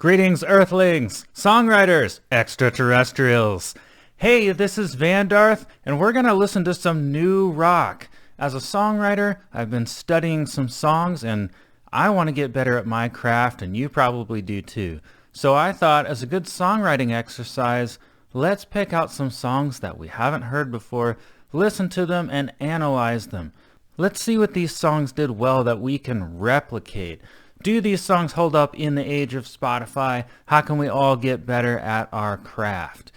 Greetings, Earthlings, songwriters, extraterrestrials. Hey, this is Vandarth, and we're going to listen to some new rock. As a songwriter, I've been studying some songs, and I want to get better at my craft, and you probably do too. So I thought, as a good songwriting exercise, let's pick out some songs that we haven't heard before, listen to them, and analyze them. Let's see what these songs did well that we can replicate. Do these songs hold up in the age of Spotify? How can we all get better at our craft?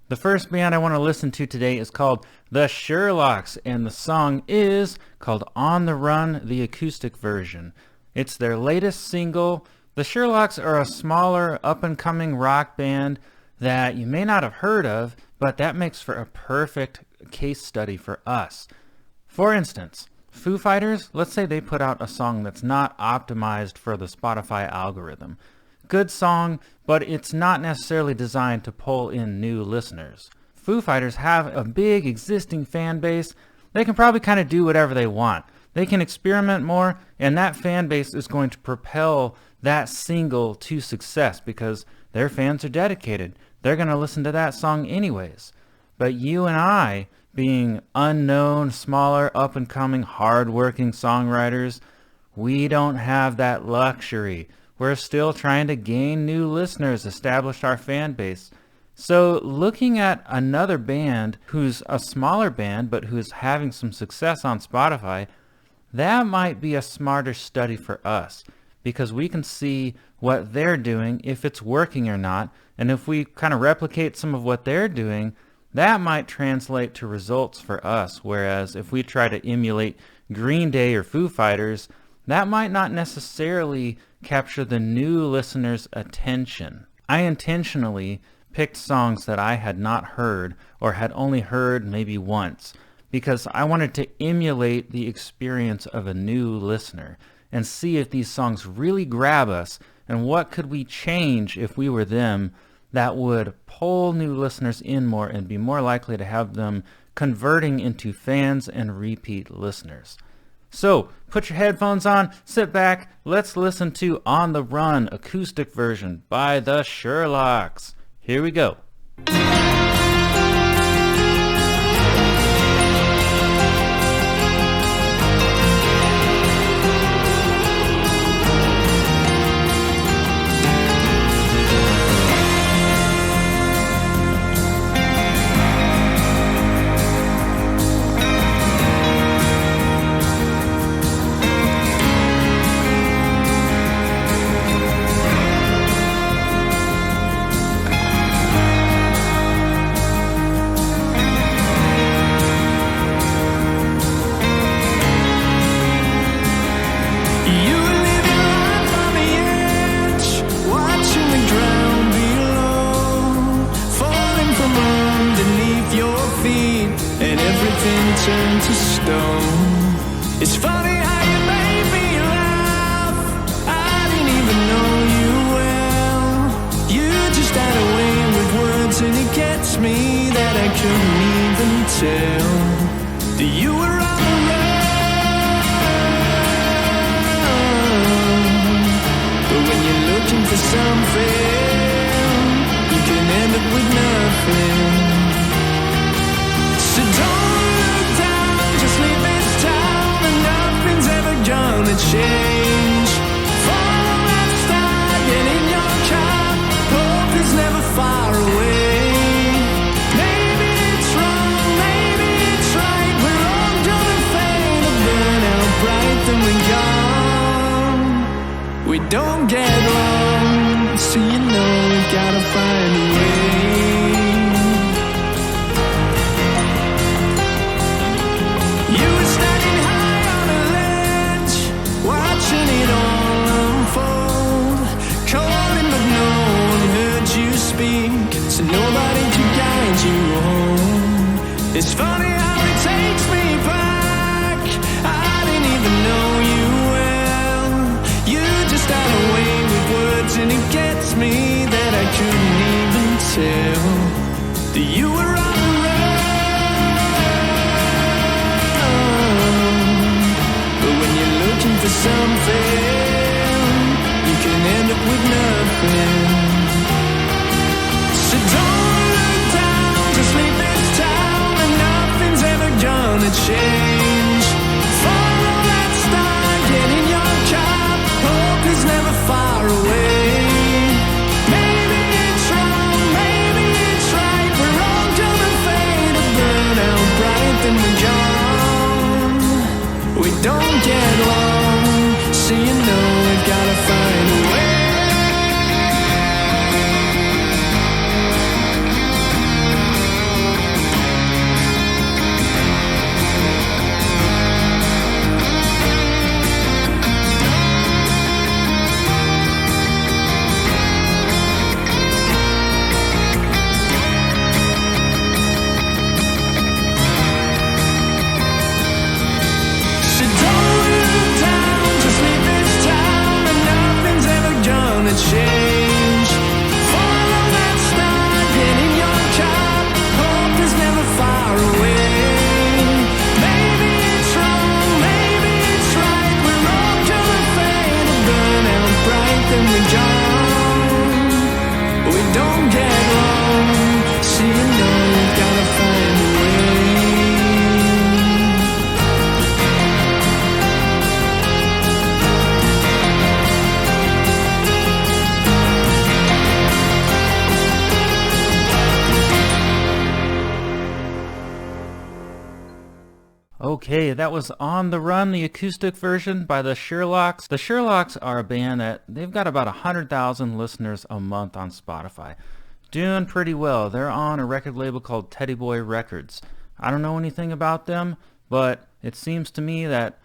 The first band I want to listen to today is called the Sherlocks, and the song is called On the Run, the acoustic version. It's their latest single. The Sherlocks are a smaller, up-and-coming rock band that you may not have heard of, but that makes for a perfect case study for us. For instance, Foo Fighters, let's say they put out a song that's not optimized for the Spotify algorithm. Good song, but it's not necessarily designed to pull in new listeners. Foo Fighters have a big existing fan base. They can probably kind of do whatever they want. They can experiment more, and that fan base is going to propel that single to success because their fans are dedicated. They're going to listen to that song anyways. But you and I, being unknown, smaller, up-and-coming, hard-working songwriters, we don't have that luxury. We're still trying to gain new listeners, establish our fan base. So looking at another band who's a smaller band but who's having some success on Spotify, that might be a smarter study for us because we can see what they're doing, if it's working or not, and if we kind of replicate some of what they're doing, that might translate to results for us, whereas if we try to emulate Green Day or Foo Fighters, that might not necessarily capture the new listener's attention. I intentionally picked songs that I had not heard or had only heard maybe once because I wanted to emulate the experience of a new listener and see if these songs really grab us and what could we change if we were them that would pull new listeners in more and be more likely to have them converting into fans and repeat listeners. So, put your headphones on, sit back, let's listen to On the Run acoustic version by the Sherlocks. Here we go. Turned to stone. It's funny how you made me laugh. I didn't even know you well. You just had a way with words, and it gets me that I couldn't even tell that you were on the run. But when you're looking for something, you can end up with nothing. So don't leave this town and nothing's ever gonna change. Follow that star, get in your car. Hope is never far away. Maybe it's wrong, maybe it's right. We're all gonna fade and burn out bright, then we're gone. We don't get along, so you know we gotta find a way. So nobody could guide you home. It's funny how it takes me back. I didn't even know you well. You just had a way with words, and it gets me that I couldn't even tell that you were on the run. But when you're looking for something, you can end up with nothing. Okay, that was On the Run, the acoustic version by the Sherlocks. The Sherlocks are a band that they've got about 100,000 listeners a month on Spotify. Doing pretty well. They're on a record label called Teddy Boy Records. I don't know anything about them, but it seems to me that,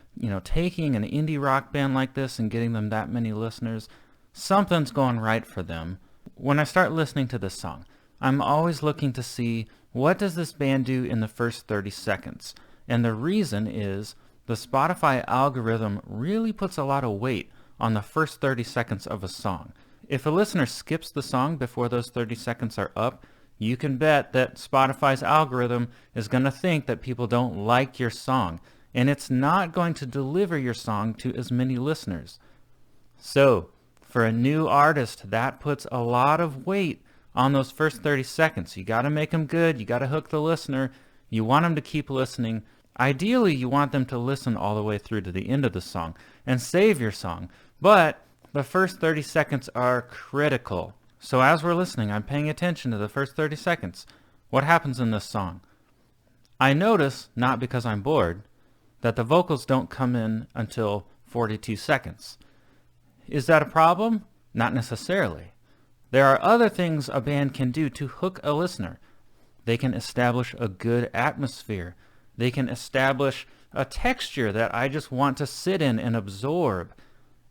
taking an indie rock band like this and getting them that many listeners, something's going right for them. When I start listening to this song, I'm always looking to see what does this band do in the first 30 seconds. And the reason is the Spotify algorithm really puts a lot of weight on the first 30 seconds of a song. If a listener skips the song before those 30 seconds are up, you can bet that Spotify's algorithm is going to think that people don't like your song, and it's not going to deliver your song to as many listeners. So, for a new artist, that puts a lot of weight on those first 30 seconds. You got to make them good. You got to hook the listener. You want them to keep listening. Ideally, you want them to listen all the way through to the end of the song and save your song. But the first 30 seconds are critical. So as we're listening, I'm paying attention to the first 30 seconds. What happens in this song? I notice, not because I'm bored, that the vocals don't come in until 42 seconds. Is that a problem? Not necessarily. There are other things a band can do to hook a listener. They can establish a good atmosphere. They can establish a texture that I just want to sit in and absorb.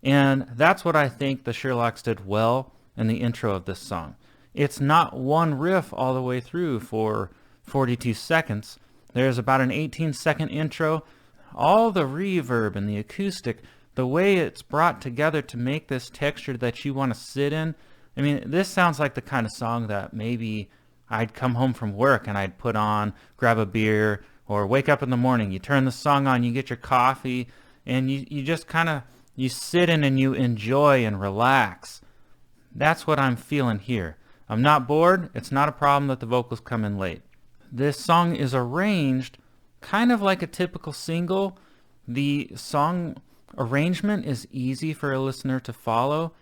And that's what I think the Sherlocks did well in the intro of this song. It's not one riff all the way through for 42 seconds. There's about an 18-second intro. All the reverb and the acoustic, the way it's brought together to make this texture that you want to sit in. I mean, this sounds like the kind of song that maybe I'd come home from work and I'd put on, grab a beer, or wake up in the morning, you turn the song on, you get your coffee, and you just kind of, you sit in and you enjoy and relax. That's what I'm feeling here. I'm not bored. It's not a problem that the vocals come in late. This song is arranged kind of like a typical single. The song arrangement is easy for a listener to follow,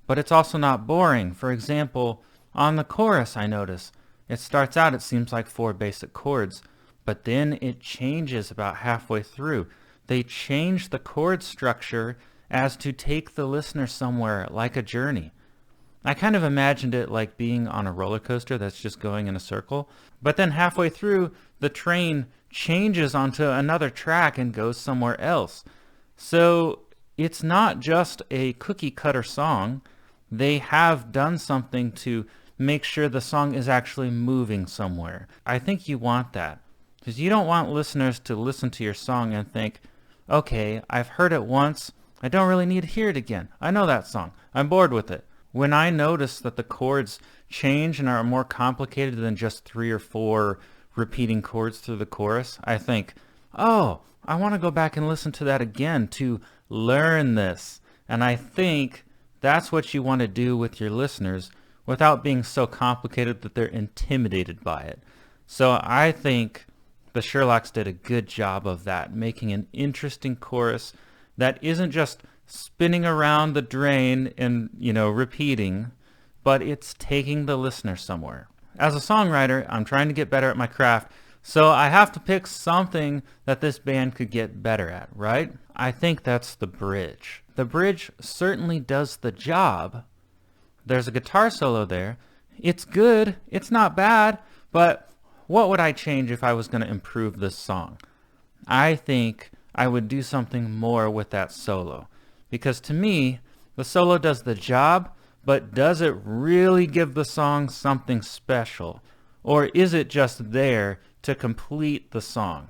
but it's also not boring. For example, on the chorus, I notice, it starts out, it seems like 4 basic chords, but then it changes about halfway through. They change the chord structure as to take the listener somewhere, like a journey. I kind of imagined it like being on a roller coaster that's just going in a circle, but then halfway through, the train changes onto another track and goes somewhere else. So it's not just a cookie cutter song. They have done something to make sure the song is actually moving somewhere. I think you want that, because you don't want listeners to listen to your song and think, okay, I've heard it once, I don't really need to hear it again. I know that song. I'm bored with it. When I notice that the chords change and are more complicated than just 3 or 4 repeating chords through the chorus, I think, oh, I want to go back and listen to that again to learn this. And I think that's what you want to do with your listeners without being so complicated that they're intimidated by it. So I think the Sherlocks did a good job of that, making an interesting chorus that isn't just spinning around the drain and, repeating, but it's taking the listener somewhere. As a songwriter, I'm trying to get better at my craft, so I have to pick something that this band could get better at, right? I think that's the bridge. The bridge certainly does the job. There's a guitar solo there. It's good. It's not bad, but what would I change if I was going to improve this song? I think I would do something more with that solo, because to me, the solo does the job, but does it really give the song something special? Or is it just there to complete the song?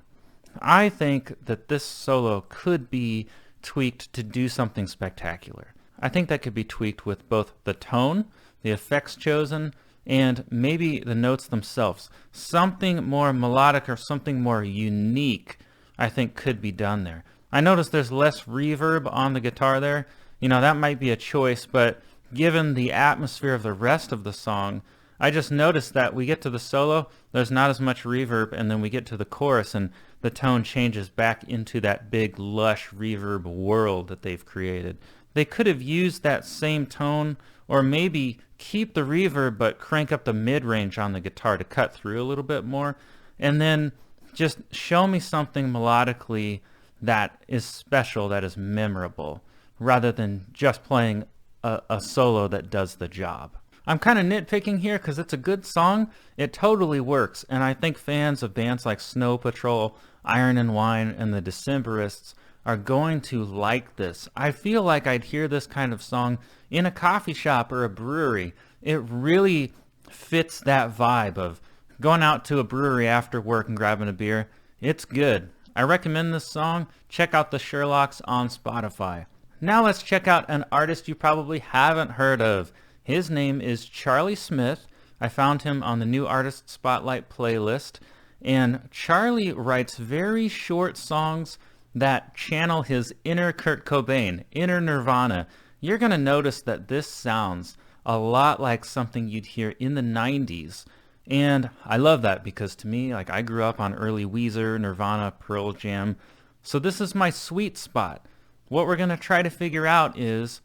I think that this solo could be tweaked to do something spectacular. I think that could be tweaked with both the tone, the effects chosen, and maybe the notes themselves. Something more melodic or something more unique, I think, could be done there. I notice there's less reverb on the guitar there. That might be a choice, but given the atmosphere of the rest of the song, I just noticed that we get to the solo, there's not as much reverb, and then we get to the chorus, and the tone changes back into that big, lush reverb world that they've created. They could have used that same tone, or maybe keep the reverb but crank up the mid-range on the guitar to cut through a little bit more, and then Just show me something melodically that is special, that is memorable, rather than just playing a solo that does the job. I'm kind of nitpicking here because it's a good song. It totally works, and I think fans of bands like Snow Patrol, Iron and Wine, and the Decemberists are going to like this. I feel like I'd hear this kind of song in a coffee shop or a brewery. It really fits that vibe of going out to a brewery after work and grabbing a beer. It's good. I recommend this song. Check out the Sherlocks on Spotify. Now let's check out an artist you probably haven't heard of. His name is Charlie Smith. I found him on the New Artist Spotlight playlist. And Charlie writes very short songs that channel his inner Kurt Cobain, inner Nirvana. You're going to notice that this sounds a lot like something you'd hear in the 90s. And I love that because to me, like, I grew up on early Weezer, Nirvana, Pearl Jam. So this is my sweet spot. What we're going to try to figure out is,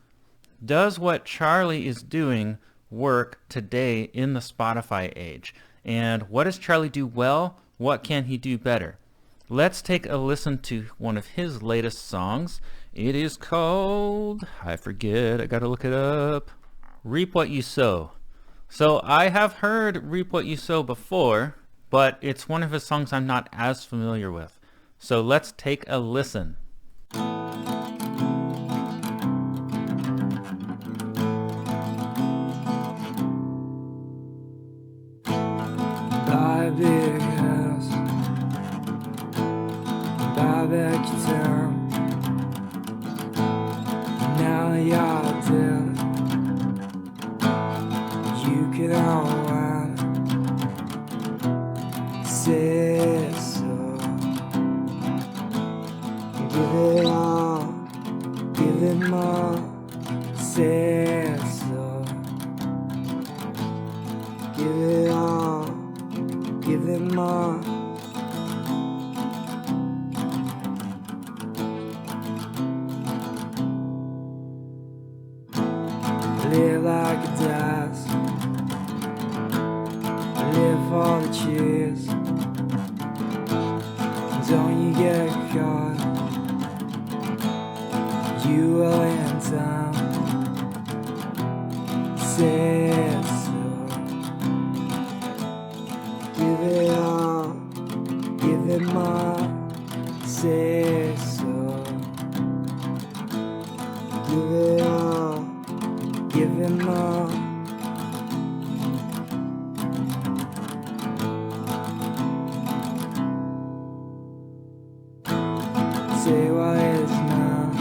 does what Charlie is doing work today in the Spotify age? And what does Charlie do well? What can he do better? Let's take a listen to one of his latest songs. It is called, I forget, I gotta look it up, Reap What You Sow. So I have heard Reap What You Sow before, but it's one of his songs I'm not as familiar with. So let's take a listen. Buy a big house, buy back your town. Now you're dead, you can unwind. Say so, give it all, give it more. Say so, give it all, give it more. Live like a dice, live for the cheers. Don't you get caught, you will in time. Say so, give it all, give it more. Say so, give it all, give it more. Say what is now,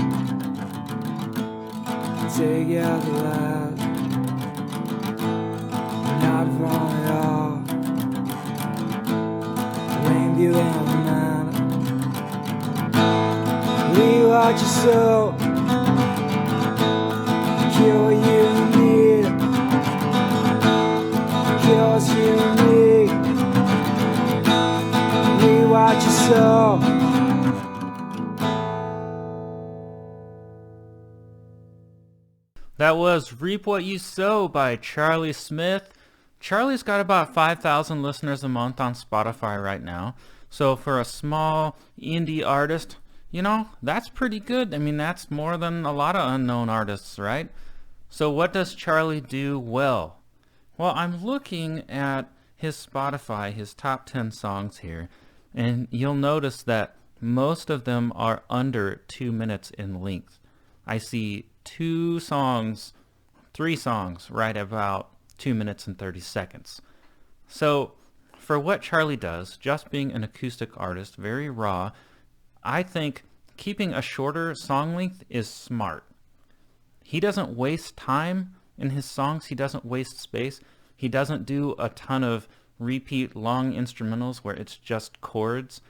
take out the last, not wrong at all. Blame you and man. Reap what you sow, kill what you need, kill what you need. Reap what you sow. That was Reap What You Sow by Charlie Smith. Charlie's got about 5,000 listeners a month on Spotify right now. So for a small indie artist, you know, that's pretty good. I mean, that's more than a lot of unknown artists, right? So what does Charlie do well? Well, I'm looking at his Spotify, his top 10 songs here, and you'll notice that most of them are under 2 minutes in length. I see 3 songs right about 2 minutes and 30 seconds. So for what Charlie does, just being an acoustic artist, very raw, I think keeping a shorter song length is smart. He doesn't waste time in his songs. He doesn't waste space. He doesn't do a ton of repeat long instrumentals where it's just chords.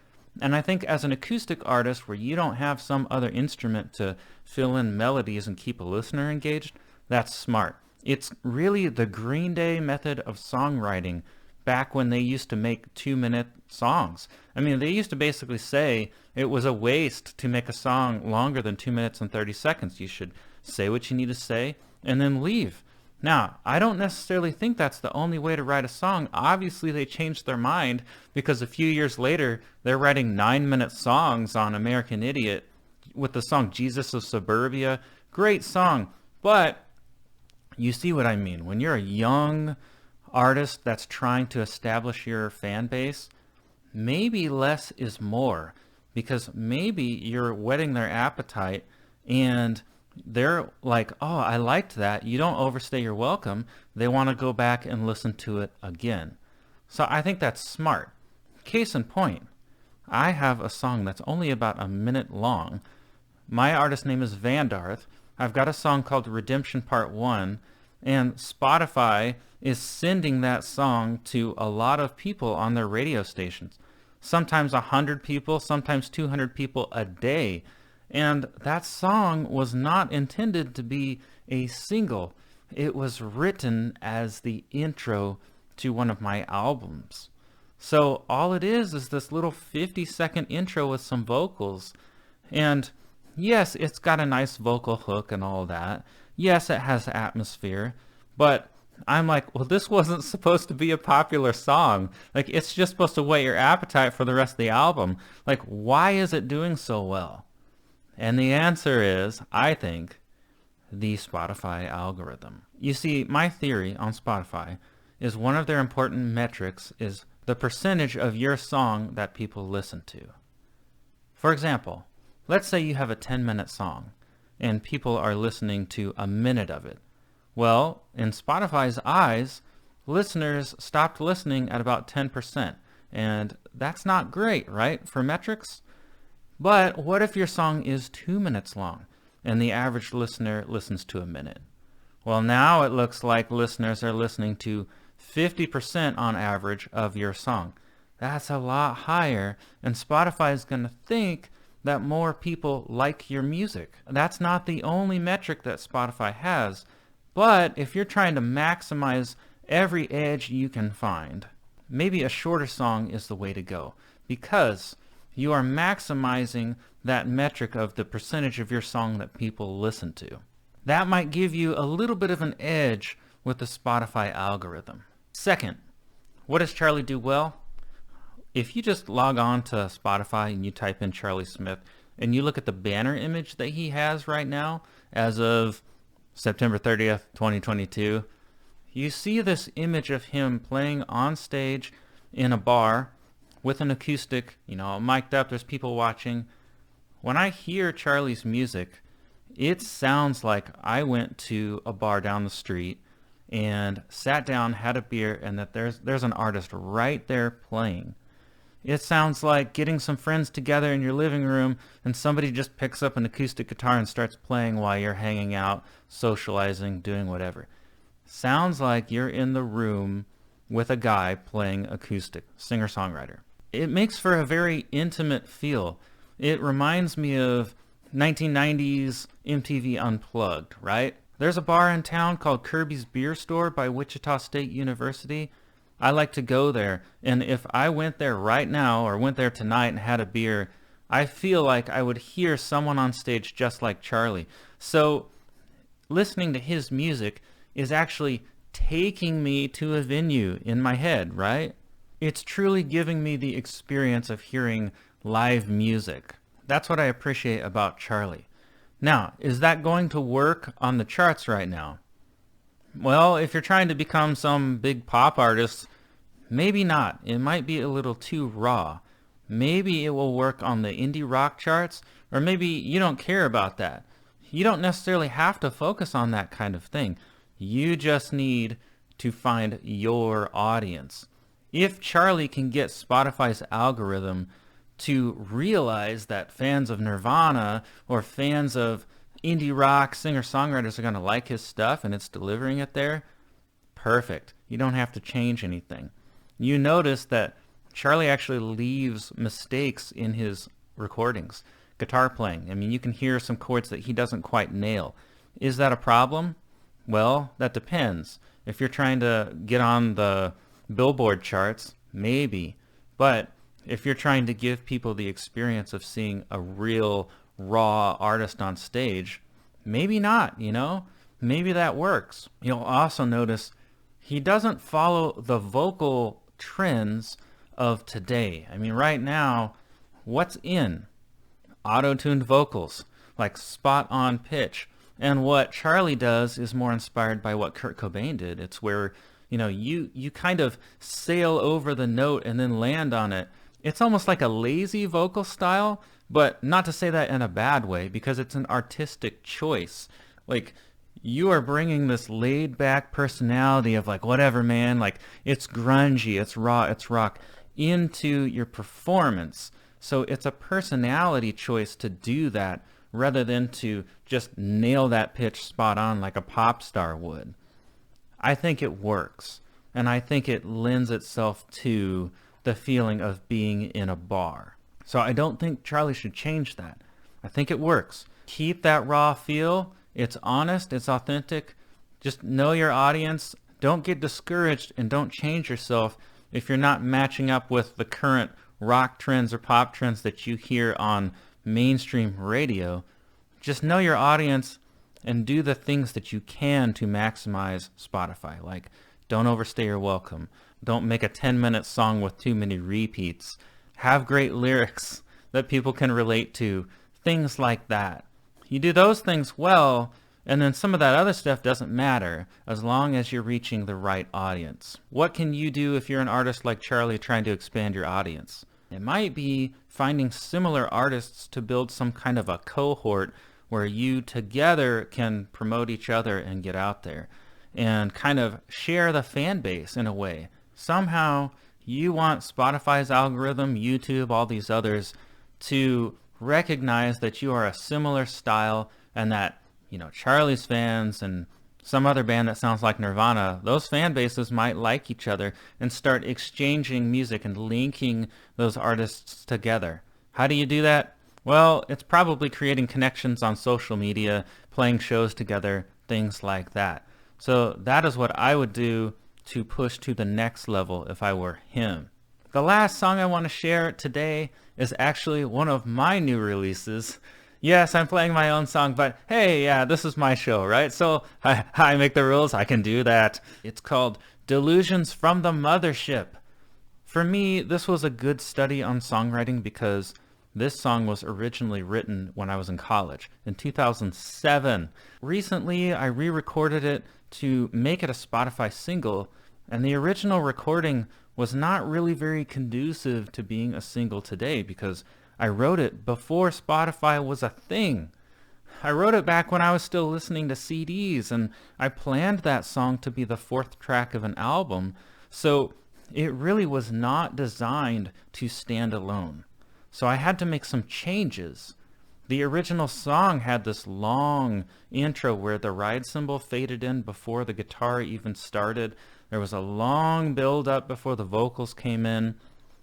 And I think as an acoustic artist where you don't have some other instrument to fill in melodies and keep a listener engaged, that's smart. It's really the Green Day method of songwriting back when they used to make 2-minute songs. I mean, they used to basically say it was a waste to make a song longer than 2 minutes and 30 seconds. You should say what you need to say and then leave. Now, I don't necessarily think that's the only way to write a song. Obviously, they changed their mind because a few years later, they're writing 9-minute songs on American Idiot with the song Jesus of Suburbia. Great song. But you see what I mean. When you're a young artist that's trying to establish your fan base, maybe less is more, because maybe you're whetting their appetite and they're like, oh, I liked that. You don't overstay your welcome. They want to go back and listen to it again. So I think that's smart. Case in point, I have a song that's only about a minute long. My artist name is Vandarth. I've got a song called Redemption Part 1, and Spotify is sending that song to a lot of people on their radio stations. Sometimes 100 people, sometimes 200 people a day. And that song was not intended to be a single. It was written as the intro to one of my albums. So all it is this little 50-second intro with some vocals. And yes, it's got a nice vocal hook and all that. Yes, it has atmosphere. But I'm like, well, this wasn't supposed to be a popular song. Like, it's just supposed to whet your appetite for the rest of the album. Like, why is it doing so well? And the answer is, I think, the Spotify algorithm. You see, my theory on Spotify is one of their important metrics is the percentage of your song that people listen to. For example, let's say you have a 10-minute song and people are listening to a minute of it. Well, in Spotify's eyes, listeners stopped listening at about 10%. And that's not great, right, for metrics? But what if your song is 2 minutes long and the average listener listens to a minute? Well, now it looks like listeners are listening to 50% on average of your song. That's a lot higher, and Spotify is going to think that more people like your music. That's not the only metric that Spotify has, but if you're trying to maximize every edge you can find, maybe a shorter song is the way to go, because you are maximizing that metric of the percentage of your song that people listen to. That might give you a little bit of an edge with the Spotify algorithm. Second, what does Charlie do well? If you just log on to Spotify and you type in Charlie Smith and you look at the banner image that he has right now as of September 30th, 2022, you see this image of him playing on stage in a bar with an acoustic, mic'd up, there's people watching. When I hear Charlie's music, it sounds like I went to a bar down the street and sat down, had a beer, and that there's an artist right there playing. It sounds like getting some friends together in your living room and somebody just picks up an acoustic guitar and starts playing while you're hanging out, socializing, doing whatever. Sounds like you're in the room with a guy playing acoustic, singer-songwriter. It makes for a very intimate feel. It reminds me of 1990s MTV Unplugged, right? There's a bar in town called Kirby's Beer Store by Wichita State University. I like to go there, and if I went there right now or went there tonight and had a beer, I feel like I would hear someone on stage just like Charlie. So listening to his music is actually taking me to a venue in my head, right? It's truly giving me the experience of hearing live music. That's what I appreciate about Charlie. Now, is that going to work on the charts right now? Well, if you're trying to become some big pop artist, maybe not. It might be a little too raw. Maybe it will work on the indie rock charts, or maybe you don't care about that. You don't necessarily have to focus on that kind of thing. You just need to find your audience. If Charlie can get Spotify's algorithm to realize that fans of Nirvana or fans of indie rock singer-songwriters are going to like his stuff and it's delivering it there, perfect. You don't have to change anything. You notice that Charlie actually leaves mistakes in his recordings. Guitar playing. I mean, you can hear some chords that he doesn't quite nail. Is that a problem? Well, that depends. If you're trying to get on the Billboard charts, maybe. But if you're trying to give people the experience of seeing a real raw artist on stage, maybe not, maybe that works. You'll also notice he doesn't follow the vocal trends of today. I mean, right now, what's in? Auto-tuned vocals, like spot on pitch. And what Charlie does is more inspired by what Kurt Cobain did. It's where, you kind of sail over the note and then land on it. It's almost like a lazy vocal style, but not to say that in a bad way, because it's an artistic choice. Like, you are bringing this laid back personality of like, whatever, man, like it's grungy, it's raw, it's rock, into your performance. So it's a personality choice to do that rather than to just nail that pitch spot on like a pop star would. I think it works, and I think it lends itself to the feeling of being in a bar. So I don't think Charlie should change that. I think it works. Keep that raw feel. It's honest, it's authentic. Just know your audience. Don't get discouraged and don't change yourself if you're not matching up with the current rock trends or pop trends that you hear on mainstream radio. Just know your audience and do the things that you can to maximize Spotify. Like, don't overstay your welcome. Don't make a 10-minute song with too many repeats. Have great lyrics that people can relate to. Things like that. You do those things well, and then some of that other stuff doesn't matter as long as you're reaching the right audience. What can you do if you're an artist like Charlie trying to expand your audience? It might be finding similar artists to build some kind of a cohort where you together can promote each other and get out there and kind of share the fan base in a way. Somehow you want Spotify's algorithm, YouTube, all these others to recognize that you are a similar style and that, Charlie's fans and some other band that sounds like Nirvana, those fan bases might like each other and start exchanging music and linking those artists together. How do you do that? Well, it's probably creating connections on social media, playing shows together, things like that. So that is what I would do to push to the next level if I were him. The last song I want to share today is actually one of my new releases. Yes, I'm playing my own song, but hey, yeah, this is my show, right? So I make the rules, I can do that. It's called Delusions from the Mothership. For me, this was a good study on songwriting because this song was originally written when I was in college in 2007. Recently, I re-recorded it to make it a Spotify single, and the original recording was not really very conducive to being a single today because I wrote it before Spotify was a thing. I wrote it back when I was still listening to CDs, and I planned that song to be the fourth track of an album, so it really was not designed to stand alone. So I had to make some changes. The original song had this long intro where the ride cymbal faded in before the guitar even started. There was a long build up before the vocals came in,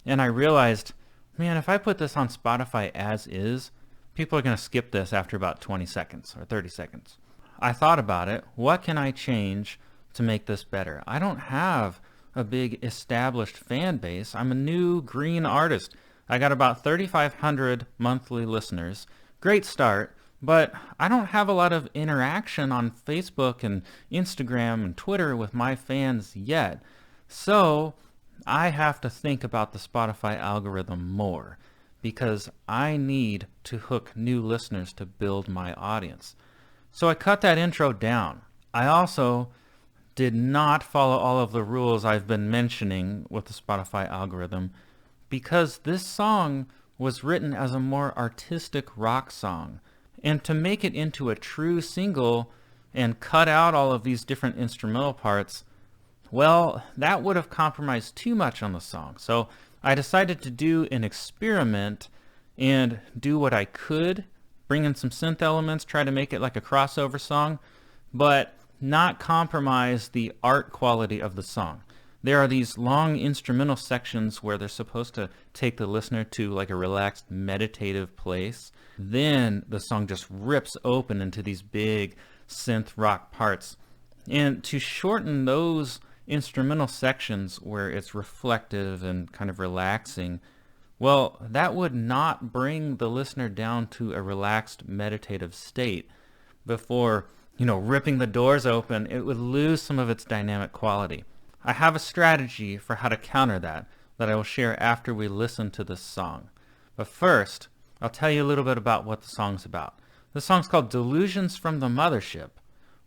and I realized, man, if I put this on Spotify as is, people are going to skip this after about 20 seconds or 30 seconds. I thought about it. What can I change to make this better? I don't have a big established fan base. I'm a new green artist. I got about 3,500 monthly listeners. Great start, but I don't have a lot of interaction on Facebook and Instagram and Twitter with my fans yet. So I have to think about the Spotify algorithm more because I need to hook new listeners to build my audience. So I cut that intro down. I also did not follow all of the rules I've been mentioning with the Spotify algorithm because this song was written as a more artistic rock song. And to make it into a true single and cut out all of these different instrumental parts, well, that would have compromised too much on the song. So I decided to do an experiment and do what I could, bring in some synth elements, try to make it like a crossover song, but not compromise the art quality of the song. There are these long instrumental sections where they're supposed to take the listener to like a relaxed meditative place. Then the song just rips open into these big synth rock parts. And to shorten those instrumental sections where it's reflective and kind of relaxing, well, that would not bring the listener down to a relaxed meditative state before ripping the doors open, it would lose some of its dynamic quality. I have a strategy for how to counter that I will share after we listen to this song. But first, I'll tell you a little bit about what the song's about. The song's called Delusions from the Mothership.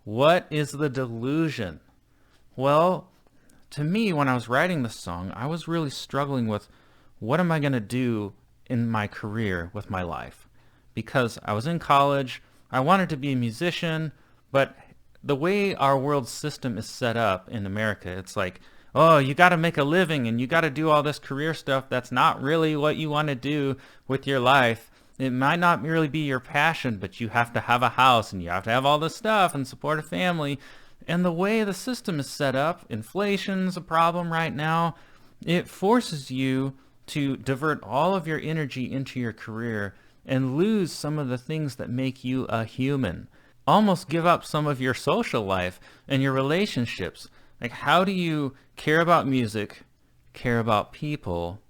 What is the delusion? Well, to me, when I was writing this song, I was really struggling with what am I going to do in my career with my life? Because I was in college, I wanted to be a musician, but the way our world system is set up in America, it's like, oh, you got to make a living and you got to do all this career stuff. That's not really what you want to do with your life. It might not really be your passion, but you have to have a house and you have to have all this stuff and support a family. And the way the system is set up, inflation's a problem right now. It forces you to divert all of your energy into your career and lose some of the things that make you a human. Almost give up some of your social life and your relationships. Like, how do you care about music, care about people,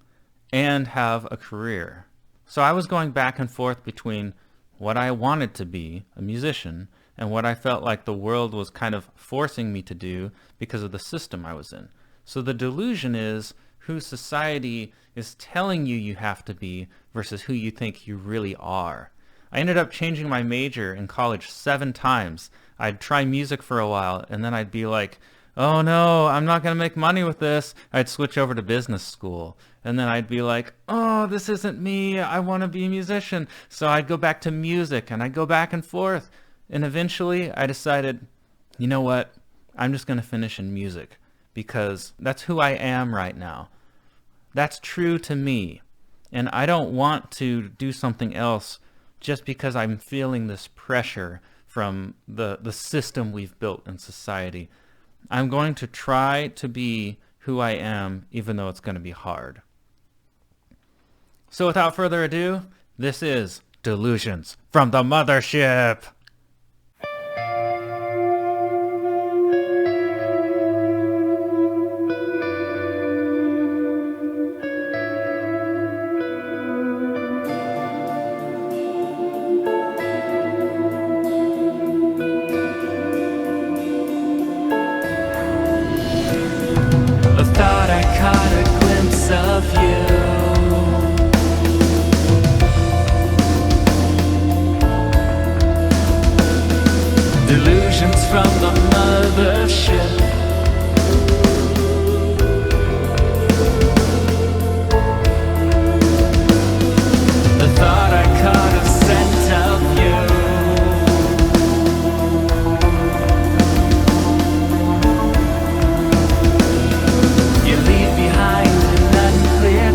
and have a career? So I was going back and forth between what I wanted to be, a musician, and what I felt like the world was kind of forcing me to do because of the system I was in. So the delusion is who society is telling you have to be versus who you think you really are. I ended up changing my major in college 7 times. I'd try music for a while, and then I'd be like, oh no, I'm not going to make money with this. I'd switch over to business school. And then I'd be like, oh, this isn't me. I want to be a musician. So I'd go back to music, and I'd go back and forth. And eventually I decided, you know what? I'm just going to finish in music because that's who I am right now. That's true to me. And I don't want to do something else just because I'm feeling this pressure from the system we've built in society. I'm going to try to be who I am, even though it's going to be hard. So without further ado, this is Delusions from the Mothership. Delusions from the mothership. The thought I caught a scent of you. You leave behind an unclear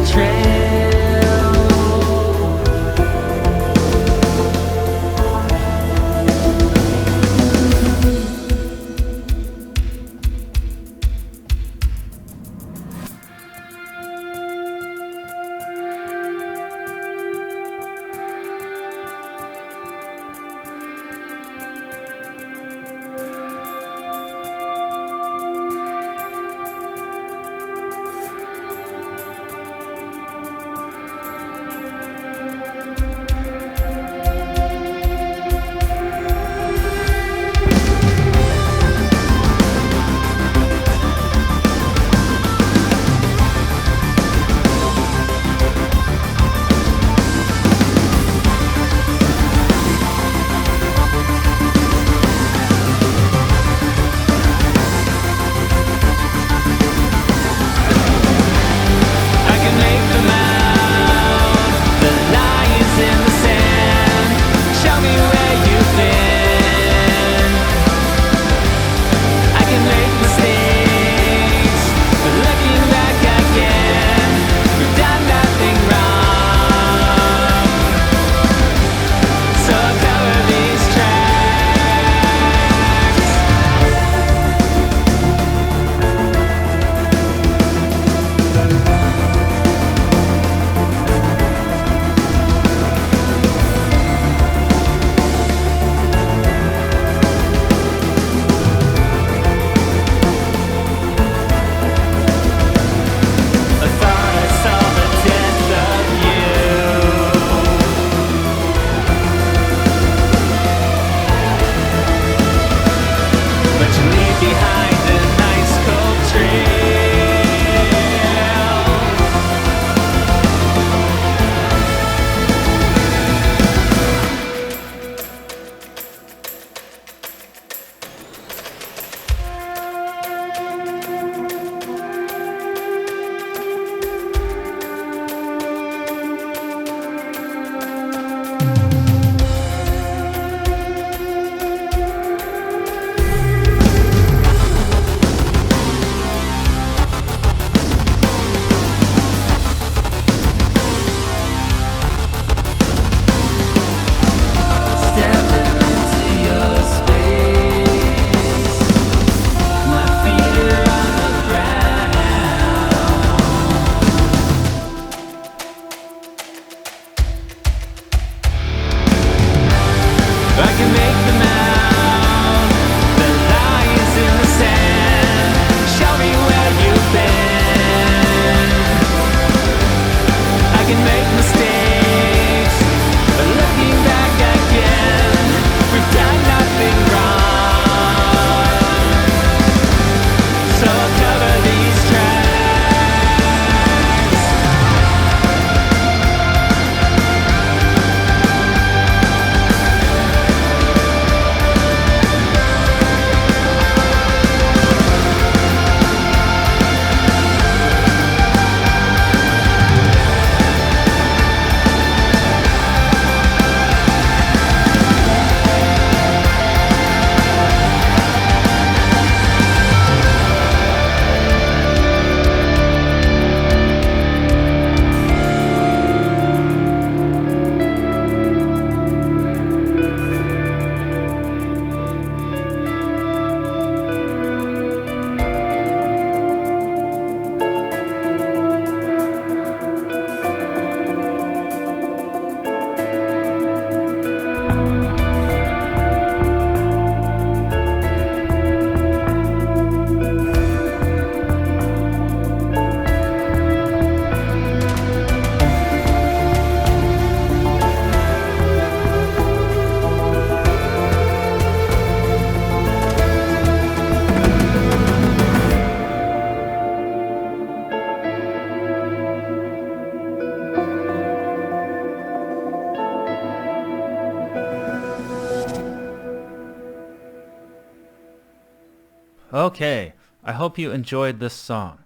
Okay, I hope you enjoyed this song.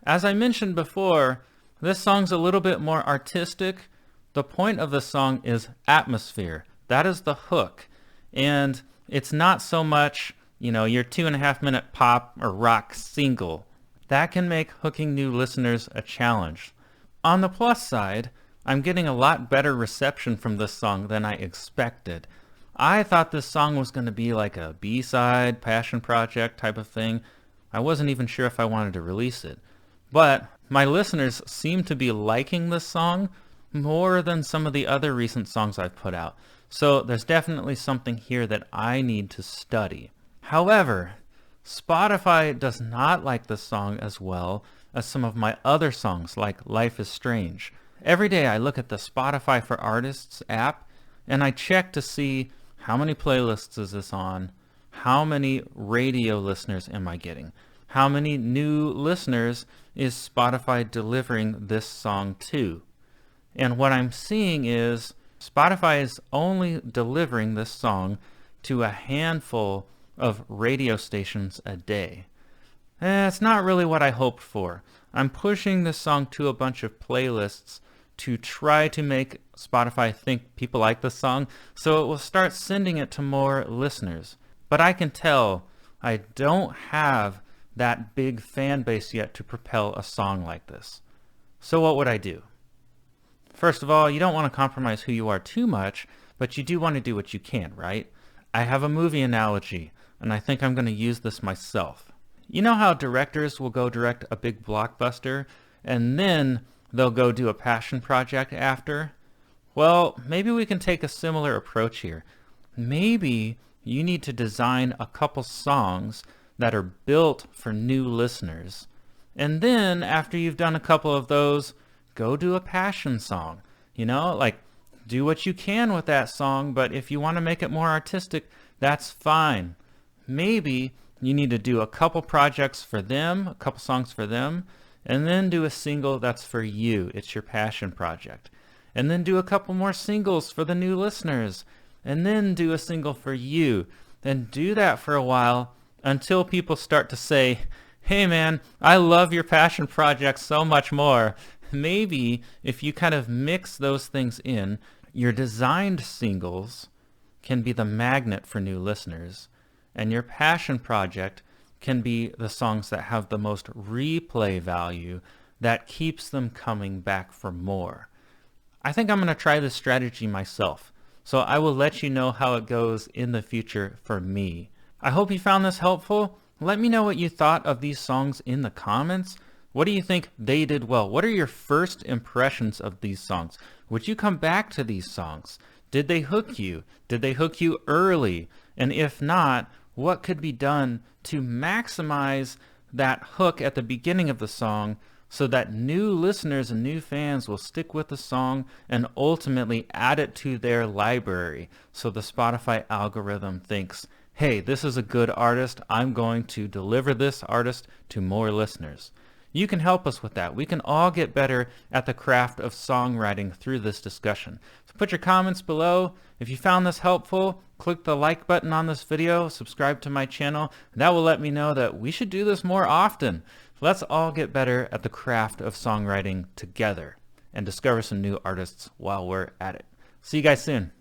As I mentioned before, this song's a little bit more artistic. The point of the song is atmosphere. That is the hook. And it's not so much, your 2.5-minute pop or rock single. That can make hooking new listeners a challenge. On the plus side, I'm getting a lot better reception from this song than I expected. I thought this song was going to be like a B-side, passion project type of thing. I wasn't even sure if I wanted to release it. But my listeners seem to be liking this song more than some of the other recent songs I've put out. So there's definitely something here that I need to study. However, Spotify does not like this song as well as some of my other songs like Life is Strange. Every day I look at the Spotify for Artists app and I check to see how many playlists is this on, how many radio listeners am I getting, how many new listeners is Spotify delivering this song to. And what I'm seeing is Spotify is only delivering this song to a handful of radio stations a day. It's not really what I hoped for. I'm pushing this song to a bunch of playlists to try to make Spotify think people like this song, so it will start sending it to more listeners. But I can tell I don't have that big fan base yet to propel a song like this. So what would I do? First of all, you don't want to compromise who you are too much, but you do want to do what you can, right? I have a movie analogy, and I think I'm going to use this myself. You know how directors will go direct a big blockbuster, and then they'll go do a passion project after? Well, maybe we can take a similar approach here. Maybe you need to design a couple songs that are built for new listeners. And then after you've done a couple of those, go do a passion song. Do what you can with that song, but if you want to make it more artistic, that's fine. Maybe you need to do a couple projects for them, a couple songs for them, and then do a single that's for you. It's your passion project. And then do a couple more singles for the new listeners, and then do a single for you. Then do that for a while until people start to say, hey man, I love your passion project so much more. Maybe if you kind of mix those things in, your designed singles can be the magnet for new listeners, and your passion project can be the songs that have the most replay value that keeps them coming back for more. I think I'm going to try this strategy myself, so I will let you know how it goes in the future for me. I hope you found this helpful. Let me know what you thought of these songs in the comments. What do you think they did well? What are your first impressions of these songs? Would you come back to these songs? Did they hook you? Did they hook you early? And if not, what could be done to maximize that hook at the beginning of the song so that new listeners and new fans will stick with the song and ultimately add it to their library so the Spotify algorithm thinks, hey, this is a good artist. I'm going to deliver this artist to more listeners. You can help us with that. We can all get better at the craft of songwriting through this discussion. So put your comments below. If you found this helpful, click the like button on this video, subscribe to my channel. That will let me know that we should do this more often. Let's all get better at the craft of songwriting together and discover some new artists while we're at it. See you guys soon.